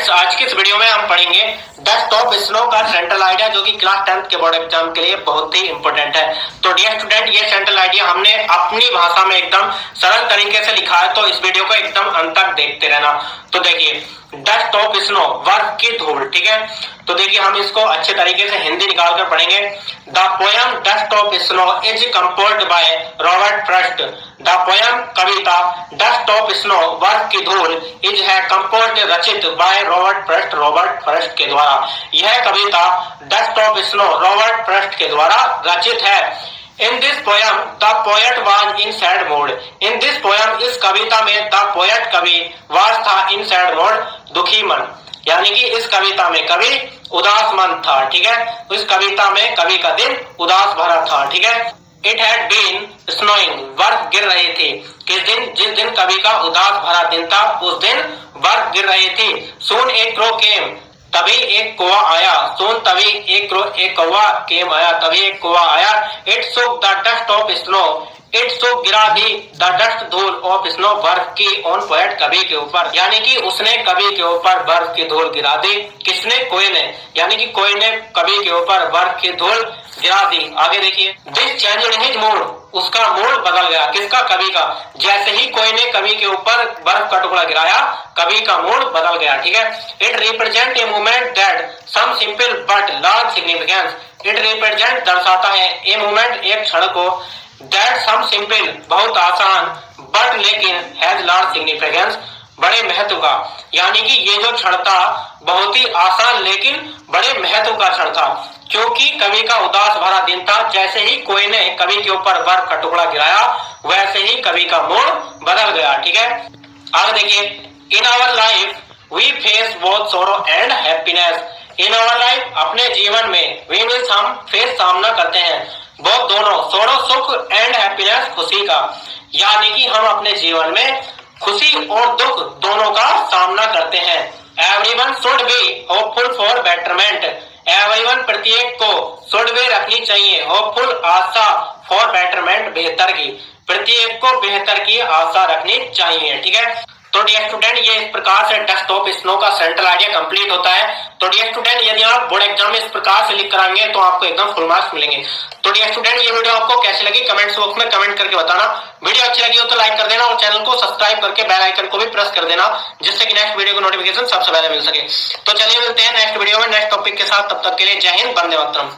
Students, आज की इस वीडियो में हम पढ़ेंगे डेस्कटॉप स्नो का सेंट्रल आइडिया, जो कि क्लास 10th के बोर्ड एग्जाम के लिए बहुत ही इंपॉर्टेंट है। तो डियर स्टूडेंट, ये सेंट्रल आइडिया हमने अपनी भाषा में एकदम सरल तरीके से लिखा है, तो इस वीडियो को एकदम अंत तक देखते रहना। तो देखिए, डेस्कटॉप स्नो, बर्फ की धूल, ठीक है। तो देखिए, हम इसको अच्छे तरीके से हिंदी निकाल कर पढ़ेंगे। The poem desktop snow is composed by Robert Frost. The poem, Kavita desktop snow, बर्फ की धूल, इज है कंपोज्ड, रचित बाय रॉबर्ट फ्रॉस्ट के द्वारा। यह कविता डेस्कटॉप स्नो रॉबर्ट फ्रॉस्ट के द्वारा रचित है। In this poem, the poet was in sad mood. In this poem, इस कविता में the poet कवि was था in sad mood, दुखी मन, यानी कि इस कविता में कवि उदास मन था, ठीक है। इस कविता में कवि का दिन उदास भरा था, ठीक है। It had been snowing, बर्फ गिर रही थी। जिस दिन कवि का उदास भरा दिन था, उस दिन बर्फ गिर रही थी। Soon a crow came, तभी एक कौवा आया। सोन, तभी एक कौवा केम आया, तभी एक कौवा आया। It shook the dust of snow, it shook गिरा दी द डस्ट धूल ऑफ स्नो, बर्फ की ऑन पोएट कवि के ऊपर, यानी कि उसने कवि के ऊपर बर्फ की धूल गिरा दी। किसने? कोई ने, यानी कि कोई ने कवि के ऊपर बर्फ की धूल गिरा दी। आगे देखिए, दिस चेंज्ड हिज मूड, उसका मूड बदल गया। किसका? कवि का। जैसे ही कोई ने कवि के ऊपर बर्फ का टुकड़ा गिराया, कवि का मूड बदल गया, ठीक है। It represent a movement that some simple but large significance. It represent, दर्शाता है, ए मूवमेंट, एक क्षण को, दैट सम सिंपल, बहुत आसान, बट लेकिन, हैज लार्ज सिग्निफिकेंस, बड़े महत्व का, यानी कि ये जो क्षण था बहुत ही आसान लेकिन बड़े महत्व का क्षण था, क्योंकि कवि का उदास भरा दिन था। जैसे ही कोई ने कवि के ऊपर बर्फ का टुकड़ा गिराया, वैसे ही कवि का मूड बदल गया, ठीक है। आगे देखिए, in our life we face both sorrow and happiness. In our life, अपने जीवन में, वी मीन्स हम, फेस, सामना करते हैं, बोथ, दोनों, सोरो सुख, एंड हैप्पीनेस, खुशी का, यानी कि हम अपने जीवन में खुशी और दुख दोनों का सामना करते हैं। Everyone should be hopeful for betterment. Everyone, प्रत्येक को, शुड बी, रखनी चाहिए, होपफुल, आशा, फॉर बेटरमेंट, बेहतर की, प्रत्येक को बेहतर की आशा रखनी चाहिए, ठीक है। तो डियर स्टूडेंट, ये इस प्रकार से डेस्कटॉप स्नो का सेंट्रल आइडिया कंप्लीट होता है। तो डियर स्टूडेंट, यदि आप बोर्ड एग्जाम में इस प्रकार से लिख कर आएंगे तो आपको एकदम फुल मार्क्स मिलेंगे। तो डियर स्टूडेंट, ये वीडियो आपको कैसी लगी कमेंट्स बॉक्स में कमेंट करके बताना। वीडियो अच्छी लगी हो तो लाइक कर देना और चैनल को सब्सक्राइब करके बेल आइकन को भी प्रेस कर देना, जिससे कि नेक्स्ट वीडियो को नोटिफिकेशन सबसे पहले मिल सके। तो चलिए मिलते हैं नेक्स्ट वीडियो में नेक्स्ट टॉपिक के साथ। तब तक के लिए जय हिंद, वंदे मातरम।